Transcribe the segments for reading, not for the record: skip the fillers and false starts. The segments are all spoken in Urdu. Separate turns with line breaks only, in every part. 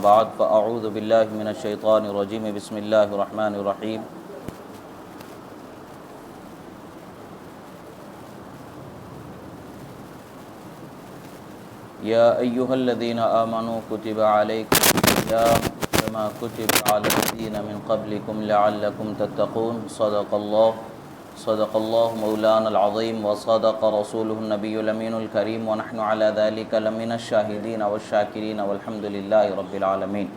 بعد فاعوذ باللہ من الشیطان الرجیم بسم اللہ الرحمن الرحیم یا ایہا الذین آمنوا کتب علیکم الصیام کما کتب علی الذین من قبلکم لعلکم تتقون صدق اللہ مولانا العظیم وصدق رسولہ النبی الامین الکریم ونحن علی ذلک لمن الشاہدین والشاکرین والحمد للہ رب العالمین۔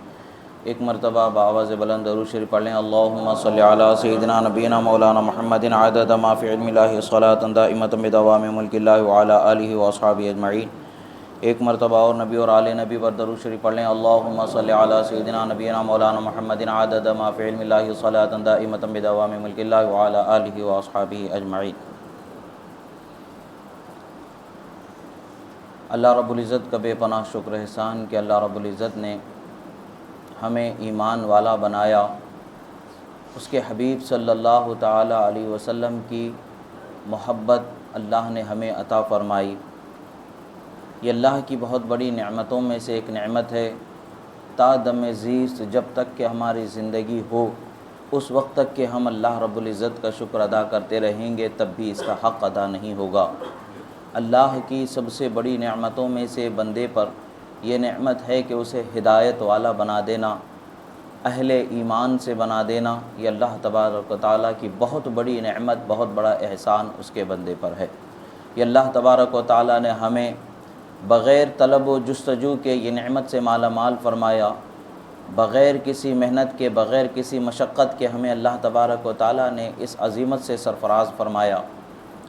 ایک مرتبہ بآواز بلند درود شریف پڑھ لیں۔ اللہم صلی علی سیدنا نبینا مولانا محمد عدد ما فی علم اللہ صلاۃ دائمۃ بدوام ملک اللہ وعلی آلہ واصحابہ اجمعین۔ ایک مرتبہ اور نبی اور آل نبی پر درود شریف پڑھ لیں۔ اللہم صلی علی سیدنا نبینا مولانا محمد عدد ما فی علم اللہ صلاۃ دائمۃ بدوام ملک اللہ وعلی آلہ واصحابہ اجمعین۔ اللہ رب العزت کا بے پناہ شکر احسان کہ اللہ رب العزت نے ہمیں ایمان والا بنایا، اس کے حبیب صلی اللہ تعالی علیہ وسلم کی محبت اللہ نے ہمیں عطا فرمائی۔ یہ اللہ کی بہت بڑی نعمتوں میں سے ایک نعمت ہے۔ تا دم زیست جب تک کہ ہماری زندگی ہو، اس وقت تک کہ ہم اللہ رب العزت کا شکر ادا کرتے رہیں گے تب بھی اس کا حق ادا نہیں ہوگا۔ اللہ کی سب سے بڑی نعمتوں میں سے بندے پر یہ نعمت ہے کہ اسے ہدایت والا بنا دینا، اہل ایمان سے بنا دینا۔ یہ اللہ تبارک و تعالیٰ کی بہت بڑی نعمت، بہت بڑا احسان اس کے بندے پر ہے۔ یہ اللہ تبارک و تعالیٰ نے ہمیں بغیر طلب و جستجو کے یہ نعمت سے مالا مال فرمایا، بغیر کسی محنت کے، بغیر کسی مشقت کے ہمیں اللہ تبارک و تعالیٰ نے اس عظیمت سے سرفراز فرمایا۔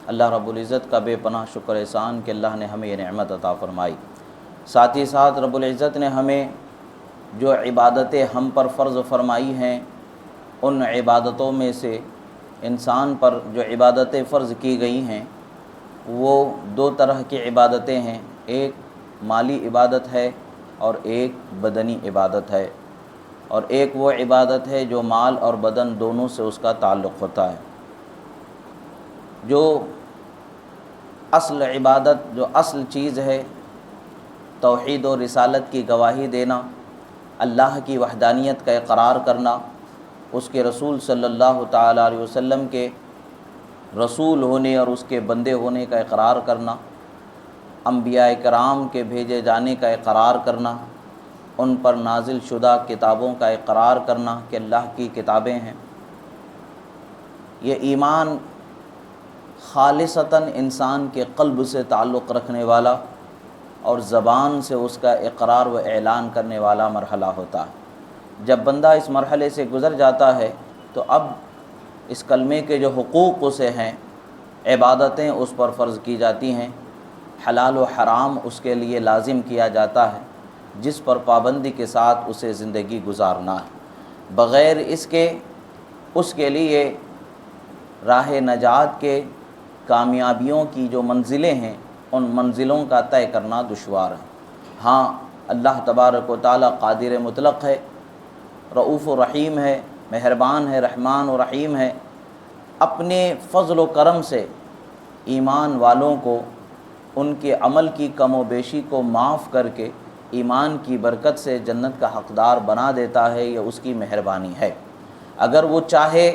اللہ رب العزت کا بے پناہ شکر احسان کہ اللہ نے ہمیں یہ نعمت عطا فرمائی۔ ساتھ ہی ساتھ رب العزت نے ہمیں جو عبادتیں ہم پر فرض فرمائی ہیں، ان عبادتوں میں سے انسان پر جو عبادتیں فرض کی گئی ہیں وہ دو طرح کی عبادتیں ہیں، ایک مالی عبادت ہے اور ایک بدنی عبادت ہے، اور ایک وہ عبادت ہے جو مال اور بدن دونوں سے اس کا تعلق ہوتا ہے۔ جو اصل عبادت، جو اصل چیز ہے، توحید و رسالت کی گواہی دینا، اللہ کی وحدانیت کا اقرار کرنا، اس کے رسول صلی اللہ تعالیٰ علیہ وسلم کے رسول ہونے اور اس کے بندے ہونے کا اقرار کرنا، انبیاء کرام کے بھیجے جانے کا اقرار کرنا، ان پر نازل شدہ کتابوں کا اقرار کرنا کہ اللہ کی کتابیں ہیں۔ یہ ایمان خالصتاً انسان کے قلب سے تعلق رکھنے والا اور زبان سے اس کا اقرار و اعلان کرنے والا مرحلہ ہوتا ہے۔ جب بندہ اس مرحلے سے گزر جاتا ہے تو اب اس کلمے کے جو حقوق اسے ہیں، عبادتیں اس پر فرض کی جاتی ہیں، حلال و حرام اس کے لیے لازم کیا جاتا ہے، جس پر پابندی کے ساتھ اسے زندگی گزارنا ہے۔ بغیر اس کے اس کے لیے راہ نجات کے، کامیابیوں کی جو منزلیں ہیں، ان منزلوں کا طے کرنا دشوار ہے۔ ہاں، اللہ تبارک و تعالیٰ قادر مطلق ہے، رؤوف و رحیم ہے، مہربان ہے، رحمان و رحیم ہے۔ اپنے فضل و کرم سے ایمان والوں کو ان کے عمل کی کم و بیشی کو معاف کر کے ایمان کی برکت سے جنت کا حقدار بنا دیتا ہے۔ یہ اس کی مہربانی ہے۔ اگر وہ چاہے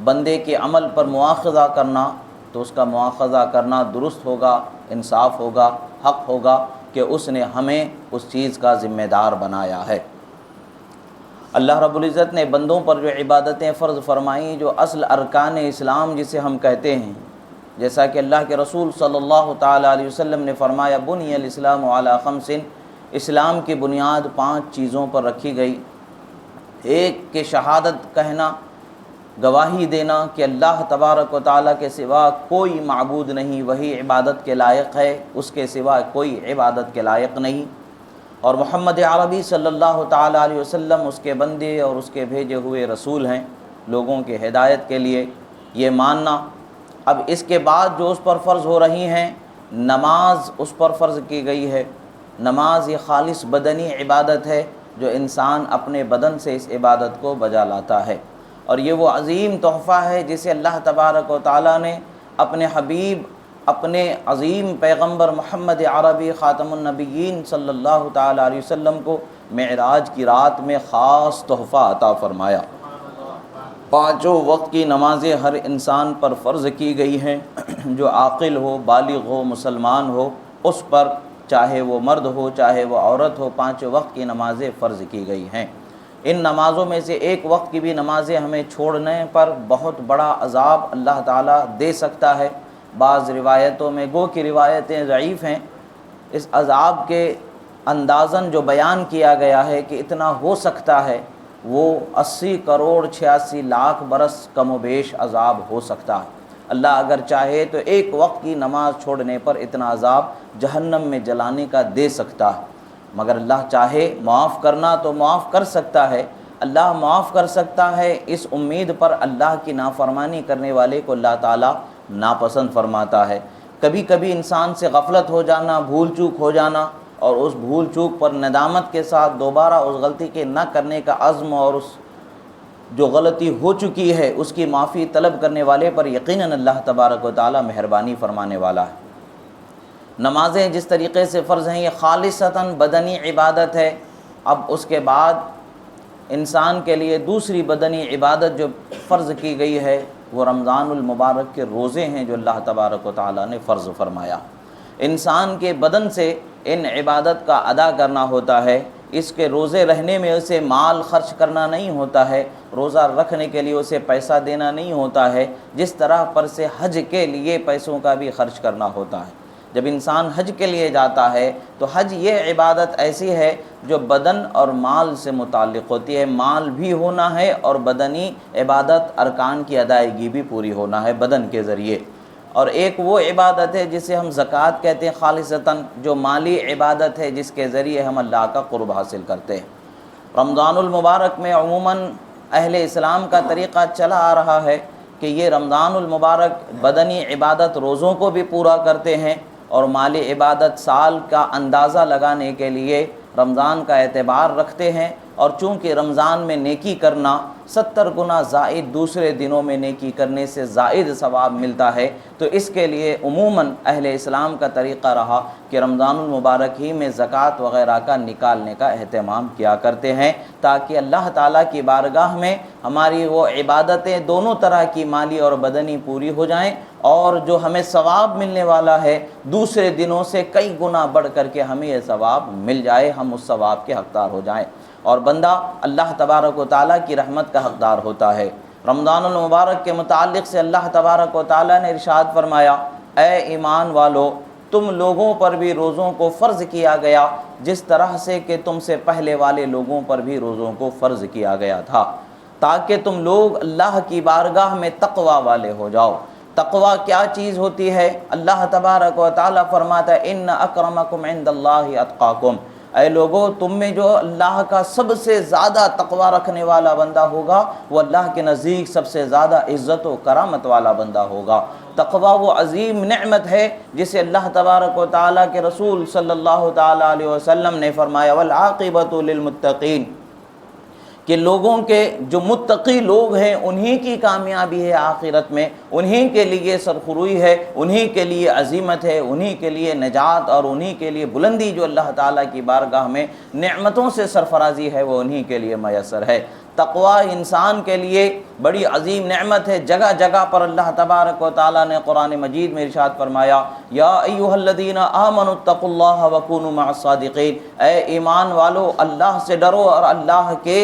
بندے کے عمل پر مواخذہ کرنا تو اس کا مواخذہ کرنا درست ہوگا، انصاف ہوگا، حق ہوگا کہ اس نے ہمیں اس چیز کا ذمہ دار بنایا ہے۔ اللہ رب العزت نے بندوں پر جو عبادتیں فرض فرمائیں، جو اصل ارکان اسلام جسے ہم کہتے ہیں، جیسا کہ اللہ کے رسول صلی اللہ تعالیٰ علیہ وسلم نے فرمایا، بنی الاسلام علی خمس، اسلام کی بنیاد 5 چیزوں پر رکھی گئی۔ ایک کہ شہادت کہنا، گواہی دینا کہ اللہ تبارک و تعالیٰ کے سوا کوئی معبود نہیں، وہی عبادت کے لائق ہے، اس کے سوا کوئی عبادت کے لائق نہیں، اور محمد عربی صلی اللہ تعالیٰ علیہ وسلم اس کے بندے اور اس کے بھیجے ہوئے رسول ہیں، لوگوں کے ہدایت کے لیے، یہ ماننا۔ اب اس کے بعد جو اس پر فرض ہو رہی ہیں، نماز اس پر فرض کی گئی ہے۔ نماز یہ خالص بدنی عبادت ہے جو انسان اپنے بدن سے اس عبادت کو بجا لاتا ہے، اور یہ وہ عظیم تحفہ ہے جسے اللہ تبارک و تعالیٰ نے اپنے حبیب، اپنے عظیم پیغمبر محمد عربی خاتم النبیین صلی اللہ تعالیٰ علیہ وسلم کو معراج کی رات میں خاص تحفہ عطا فرمایا۔ پانچوں وقت کی نمازیں ہر انسان پر فرض کی گئی ہیں، جو عاقل ہو، بالغ ہو، مسلمان ہو، اس پر چاہے وہ مرد ہو چاہے وہ عورت ہو، پانچوں وقت کی نمازیں فرض کی گئی ہیں۔ ان نمازوں میں سے ایک وقت کی بھی نمازیں ہمیں چھوڑنے پر بہت بڑا عذاب اللہ تعالیٰ دے سکتا ہے۔ بعض روایتوں میں، گو کہ روایتیں ضعیف ہیں، اس عذاب کے اندازاً جو بیان کیا گیا ہے کہ اتنا ہو سکتا ہے، وہ 80 کروڑ 86 لاکھ برس کم و بیش عذاب ہو سکتا ہے۔ اللہ اگر چاہے تو ایک وقت کی نماز چھوڑنے پر اتنا عذاب جہنم میں جلانے کا دے سکتا ہے، مگر اللہ چاہے معاف کرنا تو معاف کر سکتا ہے۔ اللہ معاف کر سکتا ہے، اس امید پر اللہ کی نافرمانی کرنے والے کو اللہ تعالیٰ ناپسند فرماتا ہے۔ کبھی کبھی انسان سے غفلت ہو جانا، بھول چوک ہو جانا، اور اس بھول چوک پر ندامت کے ساتھ دوبارہ اس غلطی کے نہ کرنے کا عزم، اور اس جو غلطی ہو چکی ہے اس کی معافی طلب کرنے والے پر یقیناً اللہ تبارک و تعالی مہربانی فرمانے والا ہے۔ نمازیں جس طریقے سے فرض ہیں، یہ خالصتاً بدنی عبادت ہے۔ اب اس کے بعد انسان کے لیے دوسری بدنی عبادت جو فرض کی گئی ہے وہ رمضان المبارک کے روزے ہیں، جو اللہ تبارک و تعالی نے فرض فرمایا۔ انسان کے بدن سے ان عبادت کا ادا کرنا ہوتا ہے۔ اس کے روزے رہنے میں اسے مال خرچ کرنا نہیں ہوتا ہے، روزہ رکھنے کے لیے اسے پیسہ دینا نہیں ہوتا ہے، جس طرح پر سے حج کے لیے پیسوں کا بھی خرچ کرنا ہوتا ہے۔ جب انسان حج کے لیے جاتا ہے تو حج یہ عبادت ایسی ہے جو بدن اور مال سے متعلق ہوتی ہے، مال بھی ہونا ہے اور بدنی عبادت ارکان کی ادائیگی بھی پوری ہونا ہے بدن کے ذریعے۔ اور ایک وہ عبادت ہے جسے ہم زکوٰۃ کہتے ہیں خالصتاً، جو مالی عبادت ہے جس کے ذریعے ہم اللہ کا قرب حاصل کرتے ہیں۔ رمضان المبارک میں عموماً اہل اسلام کا طریقہ چلا آ رہا ہے کہ یہ رمضان المبارک بدنی عبادت روزوں کو بھی پورا کرتے ہیں اور مالی عبادت سال کا اندازہ لگانے کے لیے رمضان کا اعتبار رکھتے ہیں، اور چونکہ رمضان میں نیکی کرنا 70 گنا زائد دوسرے دنوں میں نیکی کرنے سے زائد ثواب ملتا ہے، تو اس کے لیے عموماً اہل اسلام کا طریقہ رہا کہ رمضان المبارک ہی میں زکوٰۃ وغیرہ کا نکالنے کا اہتمام کیا کرتے ہیں، تاکہ اللہ تعالیٰ کی بارگاہ میں ہماری وہ عبادتیں دونوں طرح کی مالی اور بدنی پوری ہو جائیں، اور جو ہمیں ثواب ملنے والا ہے دوسرے دنوں سے کئی گنا بڑھ کر کے ہمیں یہ ثواب مل جائے، ہم اس ثواب کے حقدار ہو جائیں، اور بندہ اللہ تبارک و تعالیٰ کی رحمت کا حقدار ہوتا ہے۔ رمضان المبارک کے متعلق سے اللہ تبارک و تعالیٰ نے ارشاد فرمایا، اے ایمان والو، تم لوگوں پر بھی روزوں کو فرض کیا گیا جس طرح سے کہ تم سے پہلے والے لوگوں پر بھی روزوں کو فرض کیا گیا تھا، تاکہ تم لوگ اللہ کی بارگاہ میں تقوی والے ہو جاؤ۔ تقوی کیا چیز ہوتی ہے؟ اللہ تبارک و تعالیٰ فرماتا ہے، ان اکرمکم عند اللہ اتقاکم، اے لوگو تم میں جو اللہ کا سب سے زیادہ تقوی رکھنے والا بندہ ہوگا وہ اللہ کے نزدیک سب سے زیادہ عزت و کرامت والا بندہ ہوگا۔ تقوی وہ عظیم نعمت ہے جسے اللہ تبارک و تعالیٰ کے رسول صلی اللہ تعالیٰ علیہ وسلم نے فرمایا، والعاقبۃ للمتقین، کہ لوگوں کے جو متقی لوگ ہیں انہی کی کامیابی ہے آخرت میں، انہی کے لیے سرخروئی ہے، انہی کے لیے عظیمت ہے، انہی کے لیے نجات اور انہی کے لیے بلندی، جو اللہ تعالیٰ کی بارگاہ میں نعمتوں سے سرفرازی ہے وہ انہی کے لیے میسر ہے۔ تقوی انسان کے لیے بڑی عظیم نعمت ہے۔ جگہ جگہ پر اللہ تبارک و تعالیٰ نے قرآن مجید میں ارشاد فرمایا، یا ایھا الذین آمنوا اتقوا اللہ وکونوا مع الصادقین، اے ایمان والو اللہ سے ڈرو اور اللہ کے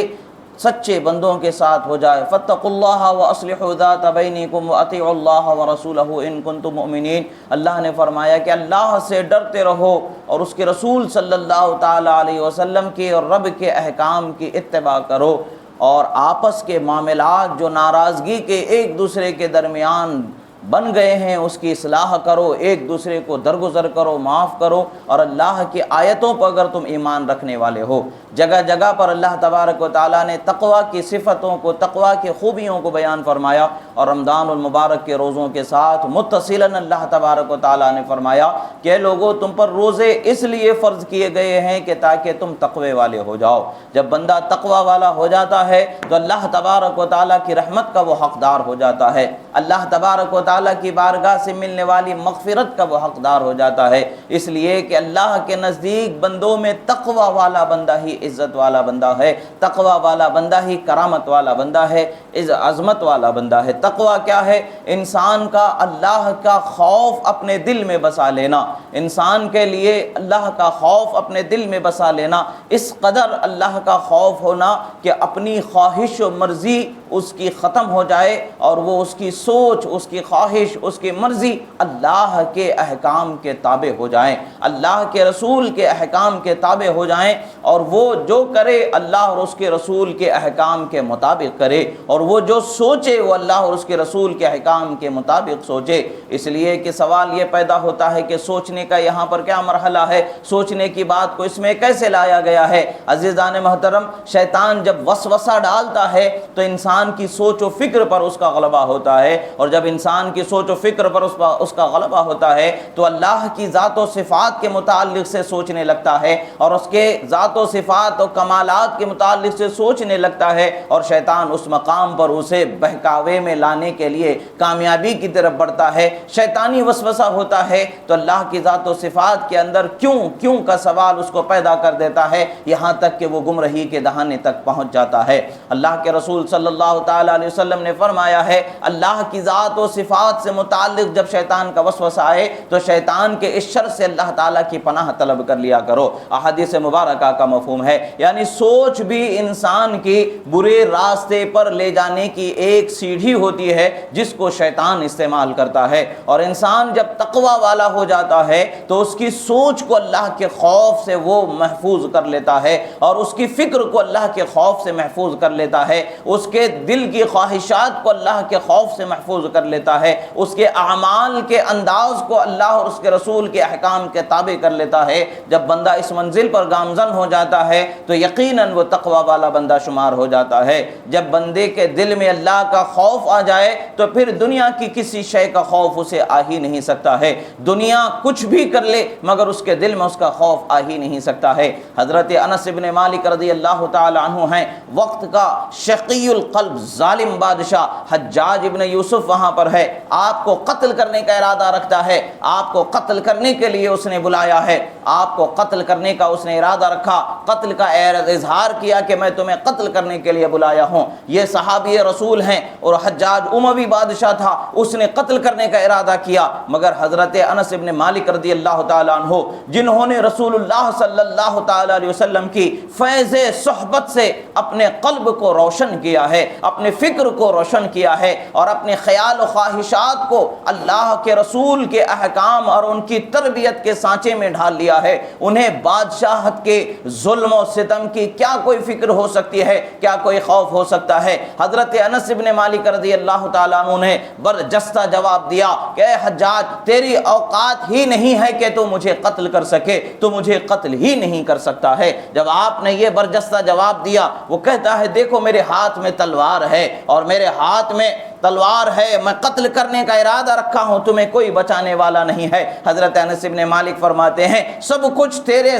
سچے بندوں کے ساتھ ہو جائے۔ فاتقوا اللہ واصلحوا ذات بینکم واطیعوا اللہ ورسولہ ان کنتم مؤمنین، اللہ نے فرمایا کہ اللہ سے ڈرتے رہو اور اس کے رسول صلی اللہ تعالیٰ علیہ وسلم کی اور رب کے احکام کی اتباع کرو، اور آپس کے معاملات جو ناراضگی کے ایک دوسرے کے درمیان بن گئے ہیں اس کی اصلاح کرو، ایک دوسرے کو درگزر کرو، معاف کرو، اور اللہ کی آیتوں پر اگر تم ایمان رکھنے والے ہو۔ جگہ جگہ پر اللہ تبارک و تعالیٰ نے تقوی کی صفتوں کو، تقوی کی خوبیوں کو بیان فرمایا، اور رمضان المبارک کے روزوں کے ساتھ متصلاً اللہ تبارک و تعالیٰ نے فرمایا کہ لوگوں تم پر روزے اس لیے فرض کیے گئے ہیں کہ تاکہ تم تقوی والے ہو جاؤ۔ جب بندہ تقوی والا ہو جاتا ہے تو اللہ تبارک و تعالیٰ کی رحمت کا وہ حقدار ہو جاتا ہے، اللہ تبارک و تعالیٰ کی بارگاہ سے ملنے والی مغفرت کا وہ حقدار ہو جاتا ہے، اس لیے کہ اللہ کے نزدیک بندوں میں تقوی والا بندہ ہی عزت والا بندہ ہے، تقوی والا بندہ ہی کرامت والا بندہ ہے، عظمت والا بندہ ہے۔ تقوی کیا ہے؟ انسان کا اللہ کا خوف اپنے دل میں بسا لینا، انسان کے لیے اللہ کا خوف اپنے دل میں بسا لینا، اس قدر اللہ کا خوف ہونا کہ اپنی خواہش و مرضی اس کی ختم ہو جائے اور وہ اس کی سوچ، اس کی خواہش، اس کی مرضی اللہ کے احکام کے تابع ہو جائیں، اللہ کے رسول کے احکام کے تابع ہو جائیں، اور وہ جو کرے اللہ اور اس کے رسول کے احکام کے مطابق کرے، اور وہ جو سوچے وہ اللہ اور اس کے رسول کے احکام کے مطابق سوچے۔ اس لیے کہ سوال یہ پیدا ہوتا ہے کہ سوچنے کا یہاں پر کیا مرحلہ ہے، سوچنے کی بات کو اس میں کیسے لایا گیا ہے؟ عزیزان محترم، شیطان جب وسوسہ ڈالتا ہے تو انسان کی سوچ و فکر پر اس کا غلبہ ہوتا ہے، اور جب انسان کی سوچ و فکر پر اس کا غلبہ ہوتا ہے تو اللہ کی ذات و صفات کے متعلق سے سوچنے لگتا ہے، اور اس کے ذات و صفات و کمالات کے متعلق سے سوچنے لگتا ہے، اور شیطان اس مقام پر اسے بہکاوے میں لانے کے لیے کامیابی کی طرف بڑھتا ہے۔ شیطانی وسوسہ ہوتا ہے تو اللہ کی ذات و صفات کے اندر کیوں کا سوال اس کو پیدا کر دیتا ہے، یہاں تک کہ وہ گمراہی کے دہانے تک پہنچ جاتا ہے۔ اللہ کے رسول صلی اللہ تعالیٰ علیہ وسلم نے فرمایا ہے، اللہ کی ذات و صفات سے متعلق جب شیطان کا وسوسہ آئے تو شیطان کے اس شر سے اللہ تعالیٰ کی پناہ طلب کر لیا کرو۔ احادیث مبارکہ کا مفہوم ہے، یعنی سوچ بھی انسان کی برے راستے پر لے جانے کی ایک سیڑھی ہوتی ہے جس کو شیطان استعمال کرتا ہے، اور انسان جب تقوی والا ہو جاتا ہے تو اس کی سوچ کو اللہ کے خوف سے وہ محفوظ کر لیتا ہے، اور اس کی فکر کو اللہ کے خوف سے محفوظ کر لیتا ہے، اس کے دل کی خواہشات کو اللہ کے خوف سے محفوظ کر لیتا ہے، اس کے اعمال کے انداز کو اللہ اور اس کے رسول کے احکام کے تابع کر لیتا ہے۔ جب بندہ اس منزل پر گامزن ہو جاتا ہے تو یقیناً وہ تقوی والا بندہ شمار ہو جاتا ہے۔ جب بندے کے دل میں اللہ کا خوف آ جائے تو پھر دنیا کی کسی شے کا خوف اسے آ ہی نہیں سکتا ہے، دنیا کچھ بھی کر لے مگر اس کے دل میں اس کا خوف آ ہی نہیں سکتا ہے۔ حضرت انس بن مالک رضی اللہ تعالی عنہ ہیں، وقت کا شقی القلب ظالم بادشاہ حجاج ابن یوسف وہاں پر ہے، آپ کو قتل کرنے کا ارادہ رکھتا ہے، آپ کو قتل کرنے کے لیے اس نے بلایا ہے، آپ کو قتل کرنے کا اس نے ارادہ رکھا، قتل کا اظہار کیا کہ میں تمہیں قتل کرنے کے لیے بلایا ہوں۔ یہ صحابی رسول ہیں اور حجاج اموی بادشاہ تھا، اس نے قتل کرنے کا ارادہ کیا، مگر حضرت انس بن مالک رضی اللہ تعالیٰ عنہ جنہوں نے رسول اللہ صلی اللہ تعالیٰ علیہ وسلم کی فیض صحبت سے اپنے قلب کو روشن کیا ہے، اپنے فکر کو روشن کیا ہے، اور اپنے خیال و خواہشات کو اللہ کے رسول کے احکام اور ان کی تربیت کے سانچے میں ڈھال لیا ہے، انہیں بادشاہت کے ظلم و ستم کی کیا کوئی فکر ہو سکتی ہے، کیا کوئی خوف ہو سکتا ہے؟ حضرت انس بن مالک رضی اللہ تعالیٰ عنہ نے برجستہ جواب دیا کہ اے حجاج، تیری اوقات ہی نہیں ہے کہ تو مجھے قتل کر سکے، تو مجھے قتل ہی نہیں کر سکتا ہے۔ جب آپ نے یہ برجستہ جواب دیا، وہ کہتا ہے دیکھو میرے ہاتھ میں تلوار ہے، اور میرے ہاتھ میں تلوار ہے، میں قتل کرنے کا ارادہ رکھا ہوں، تمہیں کوئی بچانے والا نہیں ہے۔ حضرت انس بن مالک فرماتے ہیں سب کچھ تیرے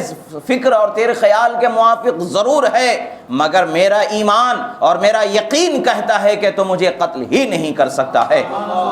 فکر اور تیرے خیال کے موافق ضرور ہے، مگر میرا ایمان اور میرا یقین کہتا ہے کہ تو مجھے قتل ہی نہیں کر سکتا ہے۔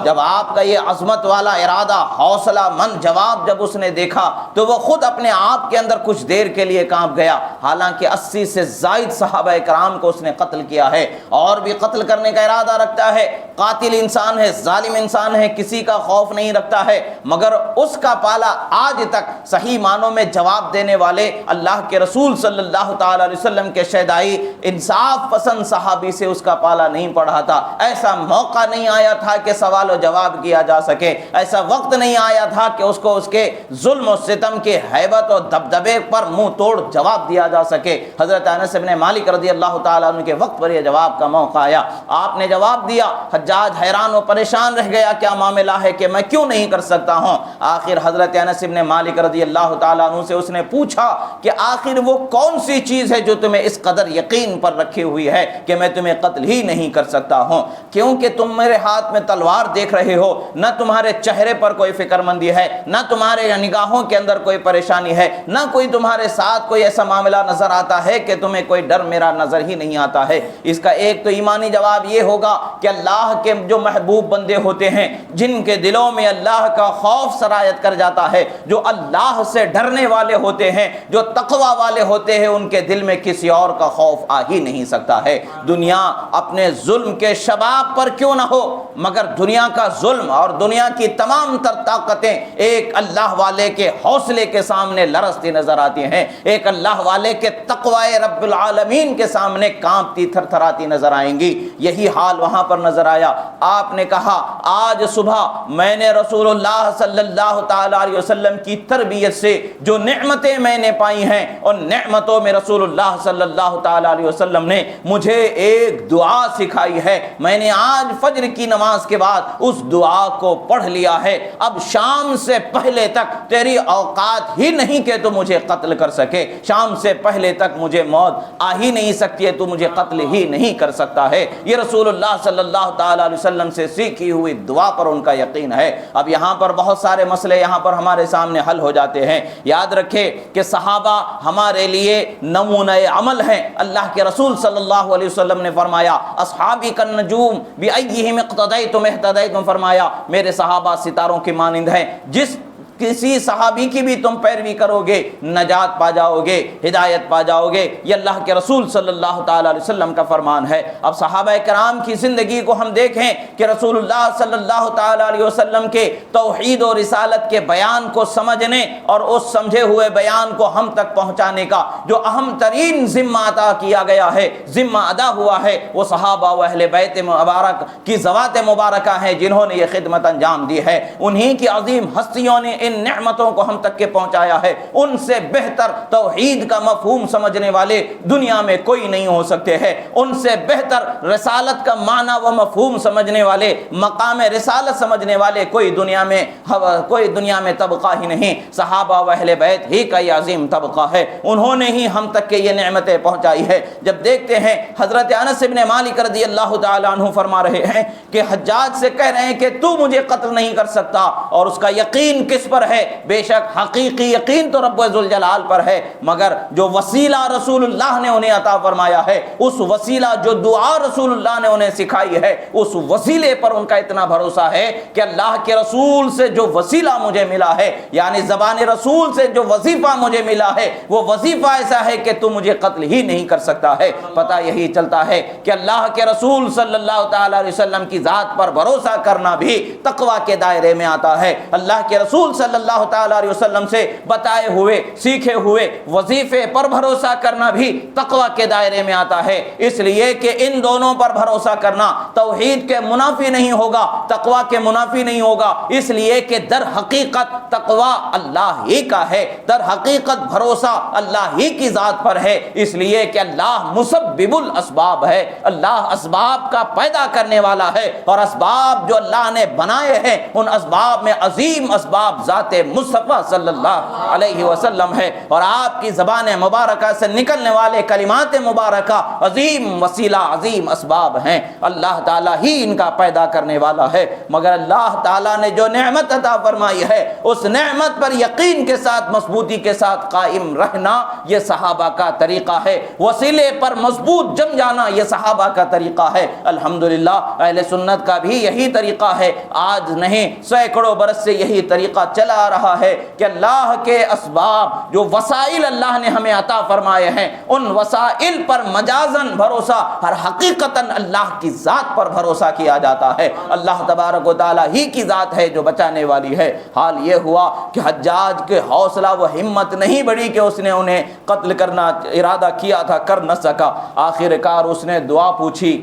جب آپ کا یہ عظمت والا ارادہ، حوصلہ مند جواب جب اس نے دیکھا تو وہ خود اپنے آپ کے اندر کچھ دیر کے لیے کانپ گیا، حالانکہ 80 سے زائد صحابہ کرام کو اس نے قتل کیا ہے، اور بھی قتل کرنے کا ارادہ رکھتا ہے، قاتل انسان ہے، ظالم انسان ہے، کسی کا خوف نہیں رکھتا ہے، مگر اس کا پالا آج تک صحیح معنوں میں جواب دینے والے اللہ کے رسول صلی اللہ تعالی علیہ وسلم کے شیدائی انصاف پسند صحابی سے اس کا پالا نہیں پڑا تھا۔ ایسا موقع نہیں آیا تھا کہ سوال و جواب کیا جا سکے، ایسا وقت نہیں آیا تھا کہ اس کو اس کے ظلم و ستم کے ہیبت و دبدبے پر منہ توڑ جواب دیا جا سکے۔ حضرت انس بن مالک رضی اللہ تعالیٰ عنہ کے وقت پر یہ جواب کا موقع آیا، آپ نے جواب دیا۔ حجاج حجاج حیران و پریشان رہ گیا کیا معاملہ ہے کہ میں کیوں نہیں کر سکتا ہوں. آخر حضرت انس بن مالک رضی اللہ تعالیٰ عنہ سے اس نے پوچھا کہ آخر وہ کون سی چیز ہے جو تمہیں اس قدر یقین پر رکھی ہوئی ہے کہ میں تمہیں قتل ہی نہیں کر سکتا ہوں؟ کیونکہ تم میرے ہاتھ میں تلوار دیکھ رہے ہو، نہ تمہارے چہرے پر کوئی فکر مندی ہے، نہ تمہارے نگاہوں کے اندر کوئی پریشانی ہے، نہ کوئی تمہارے ساتھ کوئی ایسا معاملہ نظر آتا ہے کہ تمہیں کوئی ڈر میرا نظر ہی نہیں آتا ہے. اس کا ایک تو ایمانی جواب یہ ہوگا کہ اللہ کے جو محبوب بندے ہوتے ہیں، جن کے دلوں میں اللہ کا خوف سرایت کر جاتا ہے، جو اللہ سے ڈرنے والے ہوتے ہیں، جو تقوی والے ہوتے ہیں، ان کے دل میں کسی اور کا خوف آ ہی نہیں سکتا ہے. دنیا اپنے ظلم کے شباب پر کیوں نہ ہو، مگر دنیا کا ظلم اور دنیا کی تمام تر طاقتیں ایک اللہ والے کے حوصلے کے سامنے لرزتی نظر آتی ہیں، ایک اللہ والے کے تقوی رب العالمین کے سامنے کانپتی تھر تھراتی نظر آئیں گی. یہی حال وہاں پر نظر آیا. آپ نے کہا آج صبح میں نے رسول اللہ صلی اللہ تعالی علیہ وسلم کی تربیت سے جو نعمتیں میں نے پائی ہیں، ان نعمتوں میں رسول اللہ صلی اللہ تعالی علیہ وسلم نے مجھے ایک دعا سکھائی ہے. میں نے آج فجر کی نماز کے بعد اس دعا کو پڑھ لیا ہے. اب شام سے پہلے تک تیری اوقات ہی نہیں کہ تو مجھے قتل کر سکے، شام سے پہلے تک مجھے موت آ ہی نہیں سکتی ہے، تو مجھے قتل ہی نہیں کر سکتا ہے. یہ رسول اللہ صلی اللہ تعالی علیہ وسلم سے سیکھی ہوئی دعا پر ان کا یقین ہے. اب یہاں پر بہت سارے مسئلے یہاں پر ہمارے سامنے حل ہو جاتے ہیں. یاد رکھے کہ صحابہ ہمارے لیے نمونہ عمل ہیں. اللہ کے رسول صلی اللہ علیہ وسلم نے فرمایا اصحابی کالنجوم بأیہم اقتدیتم اہتدیتم، فرمایا میرے صحابہ ستاروں کے مانند ہیں، جس کسی صحابی کی بھی تم پیروی کرو گے نجات پا جاؤ گے، ہدایت پا جاؤ گے. یہ اللہ کے رسول صلی اللہ تعالی علیہ وسلم کا فرمان ہے. اب صحابہ کرام کی زندگی کو ہم دیکھیں کہ رسول اللہ صلی اللہ تعالی علیہ وسلم کے توحید و رسالت کے بیان کو سمجھنے اور اس سمجھے ہوئے بیان کو ہم تک پہنچانے کا جو اہم ترین ذمہ عطا کیا گیا ہے، ذمہ ادا ہوا ہے، وہ صحابہ و اہل بیت مبارک کی ذوات مبارکہ ہیں جنہوں نے یہ خدمت انجام دی ہے. انہی کی عظیم ہستیوں نے ان نعمتوں کو ہم تک کے پہنچایا ہے. ان سے بہتر توحید کا مفہوم سمجھنے والے دنیا میں کوئی نہیں ہو سکتے ہیں. ان سے بہتر رسالت کا معنی و مفہوم سمجھنے والے، مقام رسالت سمجھنے والے کوئی دنیا میں طبقہ ہی نہیں. صحابہ و اہل بیت ہی کا یہ عظیم طبقہ ہے. انہوں نے ہی ہم تک کے یہ نعمتیں پہنچائی ہے. جب دیکھتے ہیں حضرت انس بن مالک رضی اللہ تعالی عنہ فرما رہے ہیں کہ حجاج سے کہہ رہے ہیں کہ تو مجھے قتل نہیں کر سکتا، اور اس کا یقین کس پر ہے؟ بے شک حقیقی یقین تو رب ذوالجلال پر ہے، مگر جو وسیلہ رسول اللہ نے انہیں عطا فرمایا ہے، اس وسیلہ جو دعا رسول اللہ نے انہیں سکھائی ہے، اس وسیلے پر ان کا اتنا بھروسہ ہے کہ اللہ کے رسول سے جو وسیلہ مجھے ملا ہے، یعنی زبان رسول سے جو وظیفہ مجھے ملا ہے، وہ وظیفہ ایسا ہے کہ تو مجھے قتل ہی نہیں کر سکتا ہے. پتہ یہی چلتا ہے کہ اللہ کے رسول صلی اللہ تعالی علیہ وسلم کی ذات پر بھروسہ کرنا بھی تقوی کے دائرے میں آتا ہے. اللہ کے رسول صلی اللہ تعالی علیہ وسلم سے بتائے ہوئے سیکھے ہوئے وظیفے پر بھروسہ کرنا بھی تقوی کے دائرے میں آتا ہے. اس لیے کہ ان دونوں پر بھروسہ کرنا توحید کے منافی نہیں ہوگا، تقوی کے منافی نہیں ہوگا، اس لیے کہ در حقیقت تقوی اللہ ہی کا ہے، در حقیقت بھروسہ اللہ ہی کی ذات پر ہے. اس لیے کہ اللہ مسبب الاسباب ہے، اللہ اسباب کا پیدا کرنے والا ہے، اور اسباب جو اللہ نے بنائے ہیں ان اسباب میں عظیم اسباب ذات مصطفیٰ صلی اللہ علیہ وسلم ہے. اور آپ کی زبان مبارکہ سے نکلنے والے کلمات مبارکہ عظیم وسیلہ، عظیم اسباب ہیں. اللہ تعالیٰ ہی ان کا پیدا کرنے والا ہے. مگر اللہ تعالیٰ نے جو نعمت عطا فرمائی ہے اس نعمت پر یقین کے ساتھ مضبوطی کے ساتھ قائم رہنا یہ صحابہ کا طریقہ ہے. وسیلے پر مضبوط جم جانا یہ صحابہ کا طریقہ ہے. الحمدللہ اہل سنت کا بھی یہی طریقہ ہے. آج نہیں سینکڑوں برس سے یہی طریقہ چلا آ رہا ہے کہ اللہ کے اسباب جو وسائل اللہ نے ہمیں عطا فرمائے ہیں ان وسائل پر مجازن بھروسہ ہر حقیقتاً اللہ کی ذات پر بھروسہ کیا جاتا ہے. اللہ تبارک و تعالی ہی کی ذات ہے جو بچانے والی ہے. حال یہ ہوا کہ حجاج کے حوصلہ و ہمت نہیں بڑھی کہ اس نے انہیں قتل کرنا ارادہ کیا تھا، کر نہ سکا. آخر کار اس نے دعا پوچھی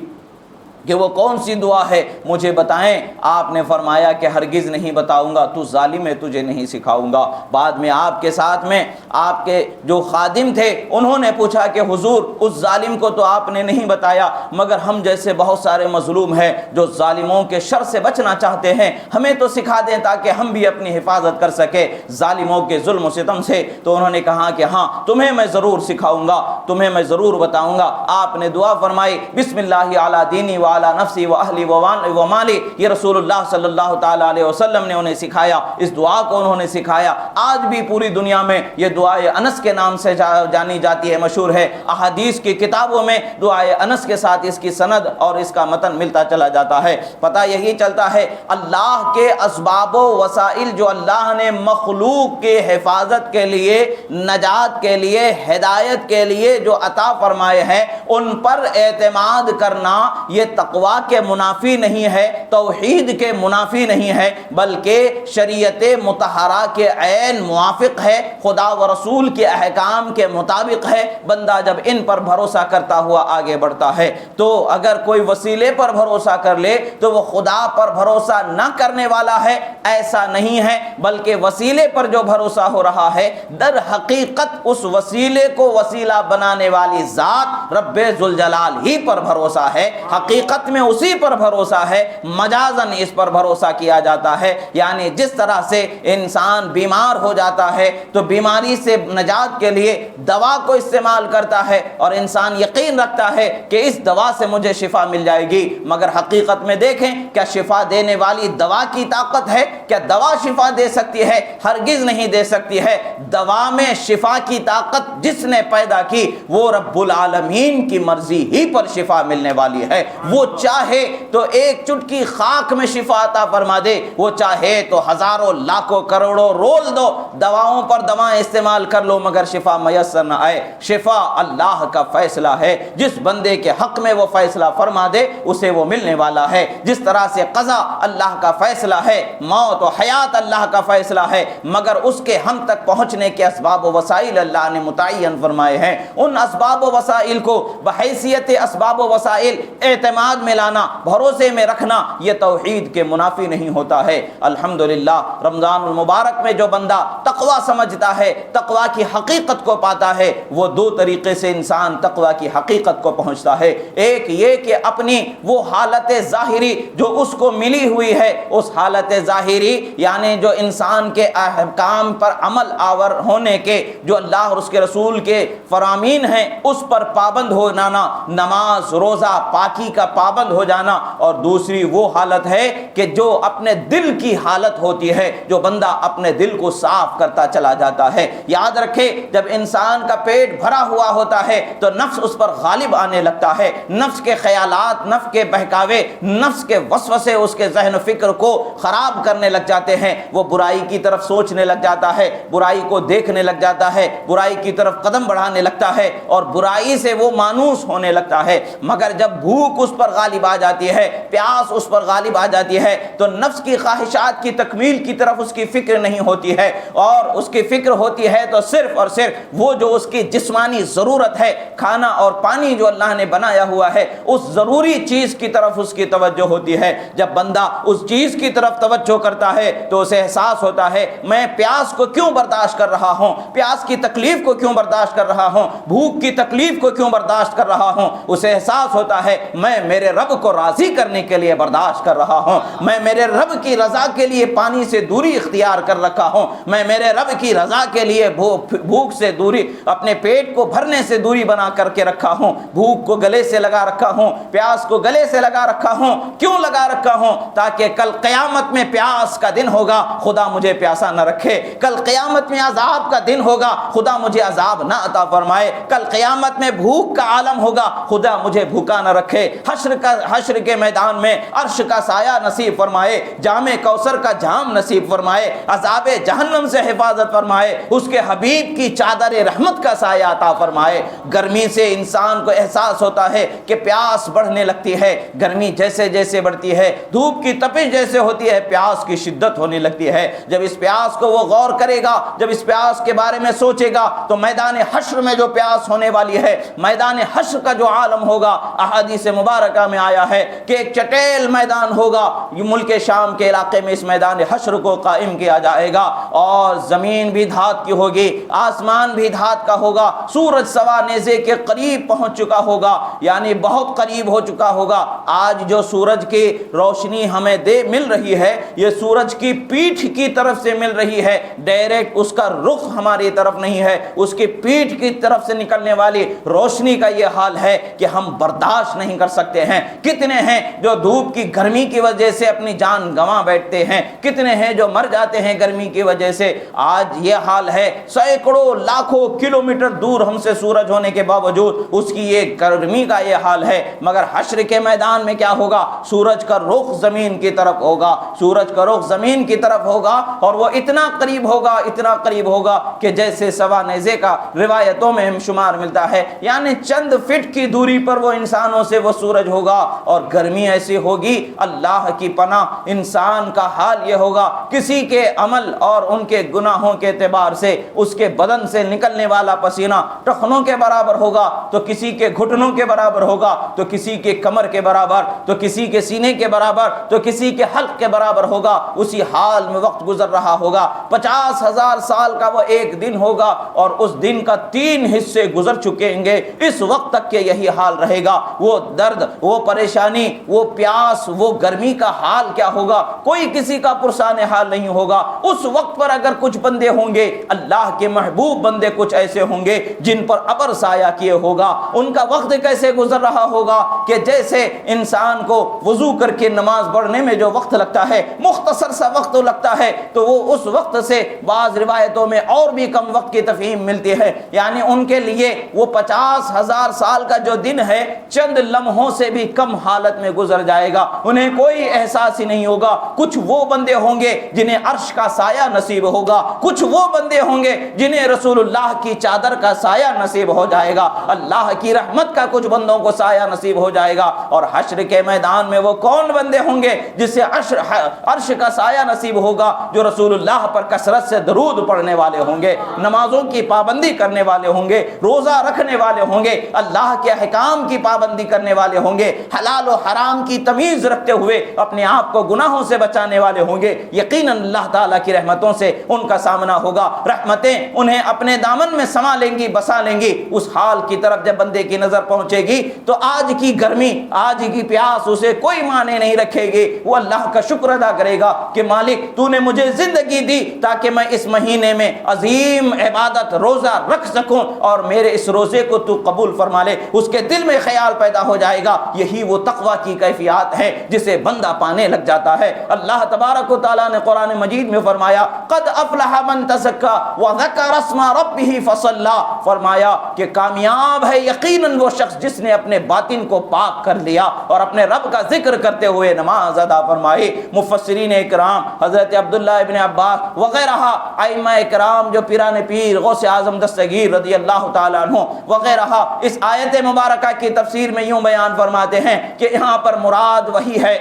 کہ وہ کون سی دعا ہے مجھے بتائیں۔ آپ نے فرمایا کہ ہرگز نہیں بتاؤں گا، تو ظالم ہے، تجھے نہیں سکھاؤں گا۔ بعد میں آپ کے ساتھ میں آپ کے جو خادم تھے انہوں نے پوچھا کہ حضور اس ظالم کو تو آپ نے نہیں بتایا، مگر ہم جیسے بہت سارے مظلوم ہیں جو ظالموں کے شر سے بچنا چاہتے ہیں، ہمیں تو سکھا دیں تاکہ ہم بھی اپنی حفاظت کر سکیں ظالموں کے ظلم و ستم سے۔ تو انہوں نے کہا کہ ہاں تمہیں میں ضرور سکھاؤں گا، تمہیں میں ضرور بتاؤں گا۔ آپ نے دعا فرمائی بسم اللہ علی دینی وعلی نفسی واہلی ومالی، یہ رسول اللہ صلی اللہ تعالی علیہ وسلم نے انہیں سکھایا، اس دعا کو انہوں نے سکھایا۔ آج بھی پوری دنیا میں یہ دعائے انس کے نام سے جانی جاتی ہے، مشہور ہے، احادیث کی کتابوں میں دعائے انس کے ساتھ اس کی سند اور اس کا متن ملتا چلا جاتا ہے۔ پتہ یہی چلتا ہے اللہ کے اسباب و وسائل جو اللہ نے مخلوق کے حفاظت کے لیے، نجات کے لیے، ہدایت کے لیے جو عطا فرمائے ہیں، ان پر اعتماد کرنا یہ تقوی کے منافی نہیں ہے، توحید کے منافی نہیں ہے، بلکہ شریعت مطہرہ کے عین موافق ہے، خدا و رسول کے احکام کے مطابق ہے۔ بندہ جب ان پر بھروسہ کرتا ہوا آگے بڑھتا ہے، تو اگر کوئی وسیلے پر بھروسہ کر لے تو وہ خدا پر بھروسہ نہ کرنے والا ہے، ایسا نہیں ہے، بلکہ وسیلے پر جو بھروسہ ہو رہا ہے در حقیقت اس وسیلے کو وسیلہ بنانے والی ذات رب ذوالجلال ہی پر بھروسہ ہے، حقیقت میں اسی پر بھروسہ ہے، مجازن اس پر بھروسہ کیا جاتا ہے۔ یعنی جس طرح سے انسان بیمار ہو جاتا ہے تو بیماری سے نجات کے لیے دوا کو استعمال کرتا ہے اور انسان یقین رکھتا ہے کہ اس دوا سے مجھے شفا مل جائے گی، مگر حقیقت میں دیکھیں کیا شفا دینے والی دوا کی طاقت ہے؟ کیا دوا شفا دے سکتی ہے؟ ہرگز نہیں دے سکتی ہے۔ دوا میں شفا کی طاقت جس نے پیدا کی وہ رب العالمین کی مرضی ہی پر شفا ملنے والی ہے۔ وہ چاہے تو ایک چٹکی خاک میں شفا عطا فرما دے، وہ چاہے تو ہزاروں لاکھوں کروڑوں رول دو، دواؤں پر دوائیں استعمال کر لو، مگر شفا میسر نہ آئے۔ شفا اللہ کا فیصلہ ہے، جس بندے کے حق میں وہ فیصلہ فرما دے اسے وہ ملنے والا ہے۔ جس طرح سے قضا اللہ کا فیصلہ ہے، موت و حیات اللہ کا فیصلہ ہے، مگر اس کے ہم تک پہنچنے کے اسباب و وسائل اللہ نے متعین فرمائے ہیں۔ ان اسباب و وسائل کو بحیثیت اسباب و وسائل اعتماد میں لانا، بھروسے میں رکھنا، یہ توحید کے منافی نہیں ہوتا ہے۔ الحمدللہ رمضان المبارک میں جو بندہ تقوی سمجھتا ہے، تقوی کی حقیقت کو پاتا ہے، وہ دو طریقے سے انسان تقوی کی حقیقت کو پہنچتا ہے۔ ایک یہ کہ اپنی وہ حالت ظاہری جو اس کو ملی ہوئی ہے، اس حالت ظاہری یعنی جو انسان کے احکام پر عمل آور ہونے کے جو اللہ اور اس کے رسول کے فرامین ہیں اس پر پابند ہو جانا، نماز روزہ پاکی کا پابند ہو جانا، اور دوسری وہ حالت ہے کہ جو اپنے دل کی حالت ہوتی ہے، جو بندہ اپنے دل کو صاف کرتا چلا جاتا ہے۔ یاد رکھے جب انسان کا پیٹ بھرا ہوا ہوتا ہے تو نفس اس پر غالب آنے لگتا ہے، نفس کے خیالات، نفس کے بہکاوے، نفس کے وسوسے اس کے ذہن و فکر کو خراب کرنے لگ جاتے ہیں، وہ برائی کی طرف سوچنے لگ جاتا ہے، برائی کو دیکھنے لگ جاتا ہے، برائی کی طرف قدم بڑھانے لگتا ہے اور برائی سے وہ مانوس ہونے لگتا ہے۔ مگر جب بھوک اس پر غالب آ جاتی ہے، پیاس اس پر غالب آ جاتی ہے تو نفس کی خواہشات کی تکمیل کی طرف اس کی فکر نہیں ہوتی ہے، اور اس کی فکر ہوتی ہے تو صرف اور صرف وہ جو اس کی جسمانی ضرورت ہے، کھانا اور پانی جو اللہ نے بنایا ہوا ہے، اس ضروری چیز کی طرف اس کی توجہ ہوتی ہے۔ جب بندہ اس چیز کی طرف توجہ کرتا ہے تو اسے احساس ہوتا ہے میں پیاس کو کیوں برداشت کر رہا ہوں، پیاس کی تکلیف کو کیوں برداشت کر رہا ہوں، بھوک کی تکلیف کو کیوں برداشت کر رہا ہوں۔ اسے احساس ہوتا ہے میں میرے رب کو راضی کرنے کے لیے برداشت کر رہا ہوں، میں میرے رب کی رضا کے لیے پانی سے دوری اختیار کر رکھا ہوں، میں میرے رب کی رضا کے لیے بھوک سے دوری، اپنے پیٹ کو بھرنے سے دوری بنا کر کے رکھا ہوں، بھوک کو گلے سے لگا رکھا ہوں، پیاس کو گلے سے لگا رکھا ہوں۔ کیوں لگا رکھا ہوں؟ تاکہ کل قیامت میں پیاس کا دن ہوگا، خدا مجھے پیاسا نہ رکھے، کل قیامت میں عذاب کا دن ہوگا، خدا مجھے عذاب نہ عطا فرمائے، کل قیامت میں بھوک کا عالم ہوگا، خدا مجھے بھوکا نہ رکھے، حشر کے میدان میں عرش کا سایہ نصیب فرمائے، جام کوثر کا جام نصیب فرمائے، عذاب جہنم سے حفاظت فرمائے، اس کے حبیب کی چادر رحمت کا سایہ عطا فرمائے۔ گرمی سے انسان کو احساس ہوتا ہے کہ پیاس بڑھنے لگتی ہے، گرمی جیسے جیسے بڑھتی ہے، دھوپ کی تپش جیسے ہوتی ہے، پیاس کی شدت ہونے لگتی ہے۔ جب اس پیاس کو وہ غور کرے گا، جب اس پیاس کے بارے میں سوچے گا تو میدان حشر میں جو پیاس ہونے والی ہے، میدان حشر کا جو عالم ہوگا، احادیث مبارک مبارکہ میں آیا ہے کہ ایک چٹیل میدان ہوگا، یہ ملک شام کے علاقے میں اس میدان حشر کو قائم کیا جائے گا، اور زمین بھی دھات کی ہوگی، آسمان بھی دھات کا ہوگا، سورج سوا نیزے کے قریب پہنچ چکا ہوگا، یعنی بہت قریب ہو چکا ہوگا۔ آج جو سورج کی روشنی ہمیں مل رہی ہے، یہ سورج کی پیٹھ کی طرف سے مل رہی ہے، ڈائریکٹ اس کا رخ ہماری طرف نہیں ہے، اس کی پیٹھ کی طرف سے نکلنے والی روشنی کا یہ حال ہے کہ ہم برداشت نہیں کر سکتے ہیں۔ کتنے ہیں جو دھوپ کی گرمی کی وجہ سے اپنی جان گنوا بیٹھتے ہیں، کتنے ہیں جو مر جاتے ہیں گرمی کی وجہ سے۔ آج یہ حال ہے، سینکڑوں لاکھوں کلومیٹر دور ہم سے سورج ہونے کے باوجود اس کی یہ گرمی کا یہ حال ہے، مگر حشر کے میدان میں کیا ہوگا؟ سورج کا رخ زمین کی طرف ہوگا، سورج کا رخ زمین کی طرف ہوگا، اور وہ اتنا قریب ہوگا، اتنا قریب ہوگا کہ جیسے سوا نیزے کا روایتوں میں شمار ملتا ہے، یعنی چند فٹ کی دوری پر وہ انسانوں سے وہ سورج ہوگا، اور گرمی ایسی ہوگی، اللہ کی پناہ، انسان کا حال یہ ہوگا، کسی کے عمل اور ان کے گناہوں کے اعتبار سے اس کے بدن سے نکلنے والا پسینہ ٹخنوں کے برابر ہوگا، تو کسی کے گھٹنوں کے برابر ہوگا، تو کسی کے کمر کے برابر، تو کسی کے سینے کے برابر، تو کسی کے حلق کے برابر ہوگا۔ اسی حال میں وقت گزر رہا ہوگا، 50,000 سال کا وہ ایک دن ہوگا، اور اس دن کا 3 حصے گزر چکیں گے، اس وقت تک کہ یہی حال رہے گا۔ وہ درد، وہ پریشانی، وہ پیاس، وہ گرمی کا حال کیا ہوگا؟ کوئی کسی کا پرسان حال نہیں ہوگا۔ اس وقت پر اگر کچھ بندے ہوں گے، اللہ کے محبوب بندے کچھ ایسے ہوں گے جن پر ابر سایہ کیے ہوگا، ان کا وقت کیسے گزر رہا ہوگا کہ جیسے انسان کو وضو کر کے نماز پڑھنے میں جو وقت لگتا ہے، مختصر سا وقت لگتا ہے، تو وہ اس وقت سے بعض روایتوں میں اور بھی کم وقت کی تفہیم ملتی ہے، یعنی ان کے لیے وہ 50,000 سال کا جو دن ہے چند لمحوں سے بھی کم حالت میں گزر جائے گا، انہیں کوئی احساس ہی نہیں ہوگا۔ کچھ وہ بندے ہوں گے جنہیں عرش کا سایہ نصیب ہوگا، کچھ وہ بندے ہوں گے جنہیں رسول اللہ کی چادر کا سایہ نصیب ہو جائے گا، اللہ کی رحمت کا کچھ بندوں کو سایہ نصیب ہو جائے گا۔ اور حشر کے میدان میں وہ کون بندے ہوں گے جسے عرش کا سایہ نصیب ہوگا؟ جو رسول اللہ پر کثرت سے درود پڑھنے والے ہوں گے، نمازوں کی پابندی کرنے والے ہوں گے، روزہ رکھنے والے ہوں گے، اللہ کے احکام کی پابندی کرنے والے ہوں گے، حلال و حرام کی تمیز رکھتے ہوئے اپنے آپ کو گناہوں سے بچانے والے ہوں گے۔ یقیناً اللہ تعالیٰ کی رحمتوں سے ان کا سامنا ہوگا، رحمتیں انہیں اپنے دامن میں سما لیں گی، بسا لیں گی۔ اس حال کی طرف جب بندے کی نظر پہنچے گی تو آج کی گرمی، آج کی پیاس اسے کوئی معنی نہیں رکھے گی، وہ اللہ کا شکر ادا کرے گا کہ مالک تو نے مجھے زندگی دی تاکہ میں اس مہینے میں عظیم عبادت روزہ رکھ سکوں، اور میرے اس روزے کو تو قبول فرما لے۔ اس کے دل میں خیال پیدا ہو جائے گا۔ یہی وہ تقوی کی کیفیات ہے جسے بندہ پانے لگ جاتا ہے۔ اللہ تبارک و تعالیٰ نے قرآن مجید میں فرمایا قد افلح من تزکا وذکر اسم ربہ فصلی، فرمایا کہ کامیاب ہے یقیناً وہ شخص جس نے اپنے باطن کو پاک کر لیا اور اپنے رب کا ذکر کرتے ہوئے نماز ادا فرمائی۔ مفسرین اکرام حضرت عبداللہ ابن عباس وغیرہ ائمہ اکرام جو پیران پیر غوث اعظم دستگیر رضی اللہ تعالیٰ عنہ وغیرہ اس آیت مبارکہ کی تفسیر میں یوں بیان فرماتے ہیں کہ یہاں پر مراد وہی ہے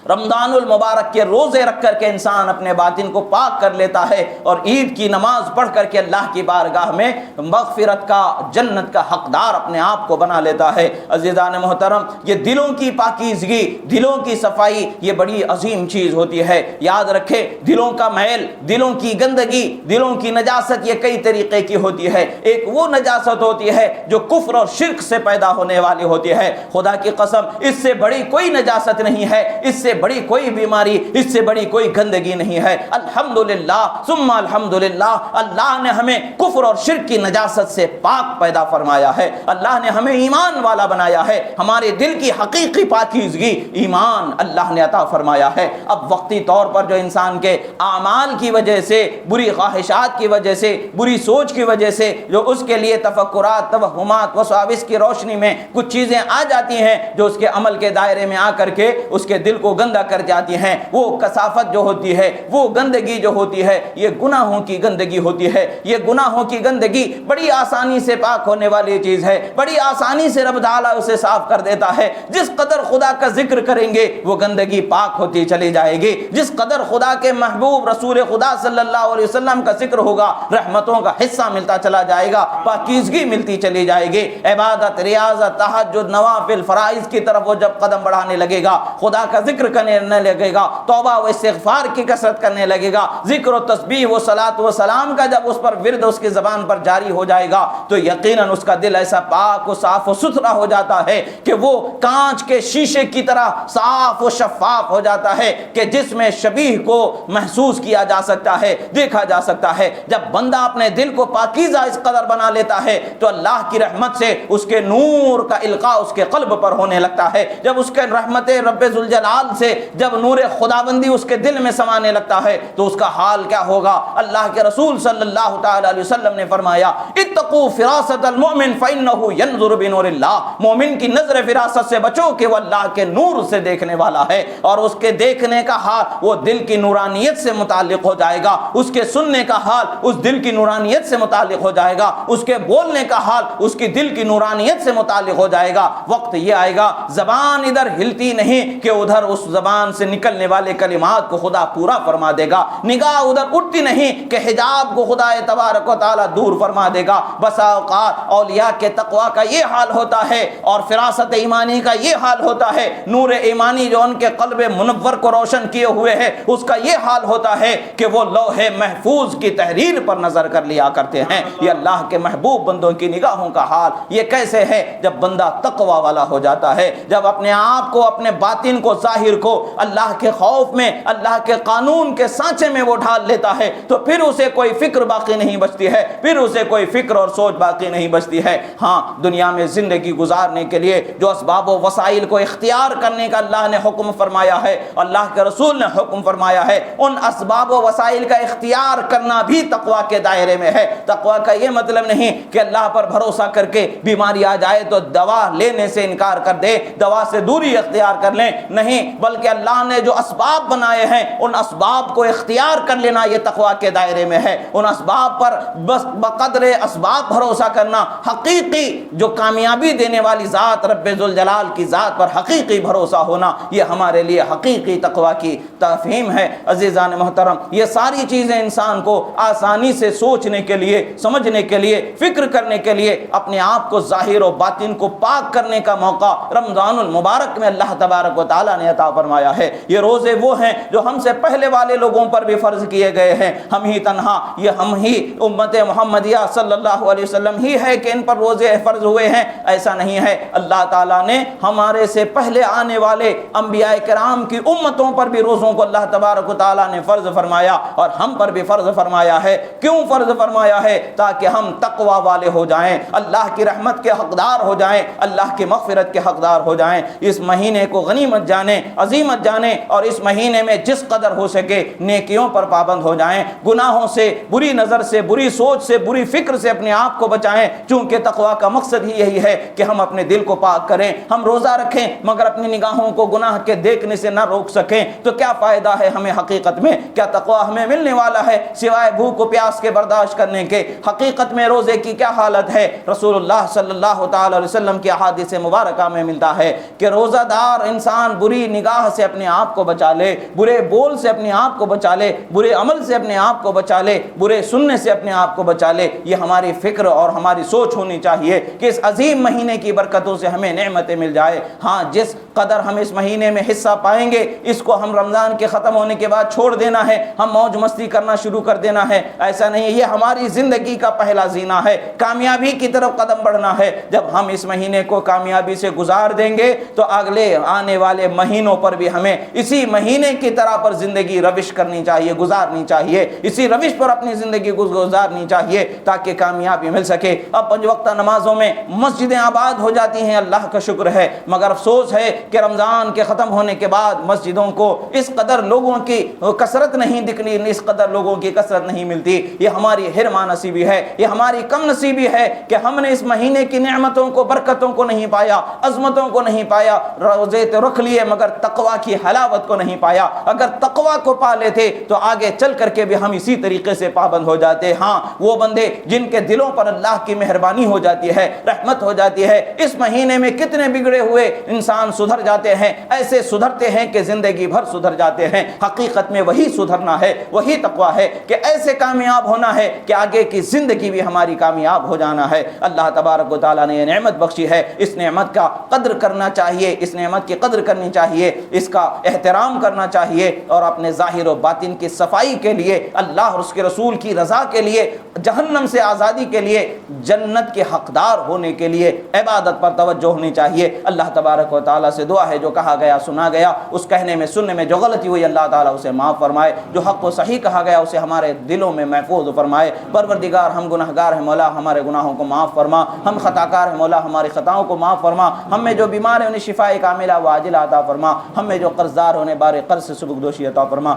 رمضان المبارک کے روزے رکھ کر کے انسان اپنے باطن کو پاک کر لیتا ہے اور عید کی نماز پڑھ کر کے اللہ کی بارگاہ میں مغفرت کا، جنت کا حقدار اپنے آپ کو بنا لیتا ہے۔ عزیزان محترم، یہ دلوں کی پاکیزگی، دلوں کی صفائی یہ بڑی عظیم چیز ہوتی ہے۔ یاد رکھیں دلوں کا میل، دلوں کی گندگی، دلوں کی نجاست یہ کئی طریقے کی ہوتی ہے۔ ایک وہ نجاست ہوتی ہے جو کفر اور شرک سے پیدا ہونے والی ہوتی ہے، خدا کی قسم اس سے بڑی کوئی نجاست نہیں ہے، اس سے بڑی کوئی بیماری، اس سے بڑی کوئی گندگی نہیں ہے۔ الحمدللہ ثم الحمدللہ، اللہ نے ہمیں کفر اور شرک کی نجاست سے پاک پیدا فرمایا ہے، اللہ نے ہمیں ایمان والا بنایا ہے، ہمارے دل کی حقیقی پاکیزگی ایمان اللہ نے عطا فرمایا ہے۔ اب وقتی طور پر جو انسان کے اعمال کی وجہ سے، بری خواہشات کی وجہ سے، بری سوچ کی وجہ سے جو اس کے لیے تفکرات، توہمات، وساوس کی روشنی میں کچھ چیزیں آ جاتی ہیں جو اس کے عمل کے دائرے میں آ کر کے اس کے دل کو گندا کر جاتی ہیں، وہ کثافت جو ہوتی ہے، وہ گندگی جو ہوتی ہے، یہ گناہوں کی گندگی ہوتی ہے۔ یہ گناہوں کی گندگی بڑی آسانی سے پاک ہونے والی چیز ہے، بڑی آسانی سے رب تعالیٰ اسے صاف کر دیتا ہے۔ جس قدر خدا کا ذکر کریں گے وہ گندگی پاک ہوتی چلی جائے گی، جس قدر خدا کے محبوب رسول خدا صلی اللہ علیہ وسلم کا ذکر ہوگا رحمتوں کا حصہ ملتا چلا جائے گا، پاکیزگی ملتی چلی جائے گی۔ عبادت، ریاضت، تہجد، نوافل، فرائض کی طرف وہ جب قدم بڑھانے لگے گا، خدا کا ذکر کرنے لگے گا، توبہ و استغفار کی کثرت کرنے لگے گا، ذکر و تسبیح و صلاۃ و سلام کا جب اس پر ورد اس کی زبان پر جاری ہو جائے گا تو یقیناً اس کا دل ایسا پاک و صاف و ستھرا ہو جاتا ہے کہ وہ کانچ کے شیشے کی طرح صاف و شفاف ہو جاتا ہے کہ جس میں شبیہ کو محسوس کیا جا سکتا ہے، دیکھا جا سکتا ہے۔ جب بندہ اپنے دل کو پاکیزہ اس قدر بنا لیتا ہے تو اللہ کی رحمت سے اس کے نور کا القاء اس کے قلب پر ہونے لگتا ہے۔ جب اس کے رحمت رب ذوالجلال سے جب نور خداوندی اس کے دل میں سمانے لگتا ہے تو اس کا حال کیا ہوگا؟ اللہ کے رسول صلی اللہ تعالی علیہ وسلم نے فرمایا اتقوا فراست المؤمن فإنه ينظر بنور اللہ، مومن کی نظر فراست سے بچو کہ وہ اللہ کے نور سے دیکھنے والا ہے، اور اس کے دیکھنے کا حال وہ دل کی نورانیت سے متعلق ہو جائے گا، اس کے سننے کا حال اس دل کی نورانیت سے متعلق ہو جائے گا، اس کے بولنے کا حال اس کی دل کی نورانیت سے متعلق ہو جائے گا۔ وقت یہ آئے گا زبان ادھر ہلتی نہیں کہ ادھر اس زبان سے نکلنے والے کلمات کو خدا پورا فرما دے گا، نگاہ ادھر اٹھتی نہیں کہ حجاب کو خدا تبارک و تعالی دور فرما دے گا۔ بسا اوقات اولیاء کے تقوی کا یہ حال ہوتا ہے اور فراست ایمانی کا یہ حال ہوتا ہے، نور ایمانی جو ان کے قلب منور کو روشن کیے ہوئے ہے اس کا یہ حال ہوتا ہے کہ وہ لوح محفوظ کی تحریر پر نظر کر لیا کرتے ہیں۔ یہ اللہ کے محبوب بندوں کی نگاہوں کا حال یہ کیسے ہے؟ جب بندہ تقوی والا ہو جاتا ہے، جب اپنے آپ کو، اپنے باطن کو، ظاہر کو اللہ کے خوف میں، اللہ کے قانون کے سانچے میں وہ ڈھال لیتا ہے تو پھر اسے کوئی فکر باقی نہیں بچتی ہے، پھر اسے کوئی فکر اور سوچ باقی نہیں بچتی ہے۔ ہاں، دنیا میں زندگی گزارنے کے لیے جو اسباب و وسائل کو اختیار کرنے کا اللہ نے حکم فرمایا ہے، اللہ کے رسول نے حکم فرمایا ہے، ان اسباب و وسائل کا اختیار کرنا بھی تقوی کے دائرے میں ہے۔ تقوی کا یہ مطلب نہیں کہ اللہ پر بھروسہ کر کے بیماری آ جائے تو دوا لینے سے انکار کر دے، دوا سے دوری اختیار کر لیں، نہیں، بلکہ اللہ نے جو اسباب بنائے ہیں ان اسباب کو اختیار کر لینا یہ تقوی کے دائرے میں ہے۔ ان اسباب پر بس بقدر اسباب بھروسہ کرنا، حقیقی جو کامیابی دینے والی ذات رب ذوالجلال کی ذات پر حقیقی بھروسہ ہونا، یہ ہمارے لیے حقیقی تقوی کی تفہیم ہے۔ عزیزان محترم، یہ ساری چیزیں انسان کو آسانی سے سوچنے کے لیے، سمجھنے کے لیے، فکر کرنے کے لیے، اپنے آپ کو ظاہر و باطن کو پاک کرنے کا موقع رمضان المبارک میں اللہ تبارک و تعالیٰ نے عطا فرمایا ہے۔ یہ روزے وہ ہیں جو ہم سے پہلے والے لوگوں پر بھی فرض کیے گئے ہیں، ہم ہی تنہا، یہ ہم ہی امت محمدیہ صلی اللہ علیہ وسلم ہی ہے کہ ان پر روزے فرض ہوئے ہیں، ایسا نہیں ہے۔ اللہ تعالیٰ نے ہمارے سے پہلے آنے والے انبیاء کرام کی امتوں پر بھی روزوں کو اللہ تبارک و تعالیٰ نے فرض فرمایا اور ہم پر بھی فرض فرمایا ہے۔ کیوں فرض فرمایا ہے؟ تاکہ ہم تقوی والے ہو جائیں، اللہ کی رحمت کے حقدار ہو جائیں، اللہ کی مغفرت کے حقدار ہو جائیں۔ اس مہینے کو غنیمت جانیں، عظیمت جانیں، اور اس مہینے میں جس قدر ہو سکے نیکیوں پر پابند ہو جائیں، گناہوں سے، بری نظر سے، بری سوچ سے، بری فکر سے اپنے آپ کو بچائیں، چونکہ تقوی کا مقصد ہی یہی ہے کہ ہم اپنے دل کو پاک کریں۔ ہم روزہ رکھیں مگر اپنی نگاہوں کو گناہ کے دیکھنے سے نہ روک سکیں تو کیا فائدہ ہے ہمیں حقیقت میں؟ کیا تقوی ہمیں ملنے والا ہے سوائے بھوک و پیاس کے برداشت کرنے کے؟ حقیقت میں روزے کی کیا حالت ہے؟ رسول اللہ صلی اللہ تعالی علیہ وسلم کی احادیث مبارکہ میں ملتا ہے کہ روزہ دار انسان بری نگاہ سے اپنے آپ کو بچا لے، برے بول سے اپنے آپ کو بچا لے، برے عمل سے اپنے آپ کو بچا لے، برے سننے سے اپنے آپ کو بچا لے۔ یہ ہماری فکر اور ہماری سوچ ہونی چاہیے کہ اس عظیم مہینے کی برکتوں سے ہمیں نعمتیں مل جائے۔ ہاں، جس قدر ہم اس مہینے میں حصہ پائیں گے اس کو ہم رمضان کے ختم ہونے کے بعد چھوڑ دینا ہے، ہم موج مستی کرنا شروع کر دینا ہے، ایسا نہیں ہے۔ یہ ہماری زندگی کا پہلا زینہ ہے، کامیابی کی طرف قدم بڑھنا ہے۔ جب ہم اس مہینے کو کامیابی سے گزار دیں گے تو اگلے آنے والے مہینوں پر بھی ہمیں اسی مہینے کی طرح پر زندگی روش کرنی چاہیے، گزارنی چاہیے، اسی روش پر اپنی زندگی گزارنی چاہیے تاکہ کامیابی مل سکے۔ اب 5 وقتہ نمازوں میں مسجدیں آباد ہو جاتی ہیں، اللہ کا شکر ہے، مگر افسوس ہے کہ رمضان کے ختم ہونے کے بعد مسجدوں کو اس قدر لوگوں کی کثرت نہیں دکھنی، اس قدر لوگوں کی کثرت نہیں ملتی۔ یہ ہماری حرمہ نصیبی ہے، یہ ہماری کم نصیبی ہے کہ ہم نے اس مہینے کی نعمتوں کو، برکتوں کو نہیں پایا، عظمتوں کو نہیں پایا۔ روزے تو رکھ لیے مگر تقوی کی حلاوت کو نہیں پایا۔ اگر تقوی کو پا لیتے تو آگے چل کر کے بھی ہم اسی طریقے سے پابند ہو جاتے۔ ہاں وہ بندے جن کے دلوں پر اللہ کی مہربانی ہو جاتی ہے، رحمت ہو جاتی ہے، اس مہینے میں کتنے بگڑے ہوئے انسان سدھر جاتے ہیں، ایسے سدھرتے ہیں کہ زندگی بھر سدھر جاتے ہیں۔ حقیقت میں وہی سدھرنا ہے، وہی تقوی ہے کہ ایسے کامیاب ہونا ہے کہ آگے کی زندگی بھی ہماری کامیاب ہو جانا ہے۔ اللہ تبارک و تعالیٰ نے یہ نعمت بخشی ہے، اس نعمت کا قدر کرنا چاہیے، اس نعمت کی قدر کرنی چاہیے، اس کا احترام کرنا چاہیے، اور اپنے ظاہر و باطن کی صفائی کے لیے، اللہ اور اس کے رسول کی رضا کے لیے، جہنم سے آزادی کے لیے، جنت کے حقدار ہونے کے لیے عبادت پر توجہ ہونی چاہیے۔ اللہ تبارک و تعالیٰ سے دعا ہے جو کہا گیا سنا گیا، اس کہنے میں سننے میں جو غلطی ہوئی اللہ تعالیٰ اسے معاف فرمائے، جو حق و صحیح کہا گیا اسے ہمارے دلوں میں محفوظ فرمائے۔ پروردگار ہم گناہگار ہیں مولا، ہمارے گناہوں کو معاف فرما، ہم خطاکار ہیں مولا، ہماری خطاؤں کو معاف فرما، ہم میں جو بیمار ہیں انہیں شفاء کاملہ و عاجلہ عطا فرما، ہم میں جو قرضدار ہونے بارے قرض سے سبکدوشی عطا فرما۔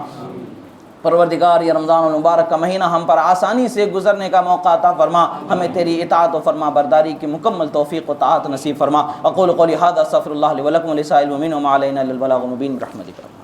پروردگار یہ رمضان المبارک کا مہینہ ہم پر آسانی سے گزرنے کا موقع عطا فرما، ہمیں تیری اطاعت و فرما برداری کی مکمل توفیق و طاعت نصیب فرما۔ اقول قولی ھذا استغفر اللہ لی ولکم ولسائر المؤمنین وما علینا الا البلاغ المبین برحمتک۔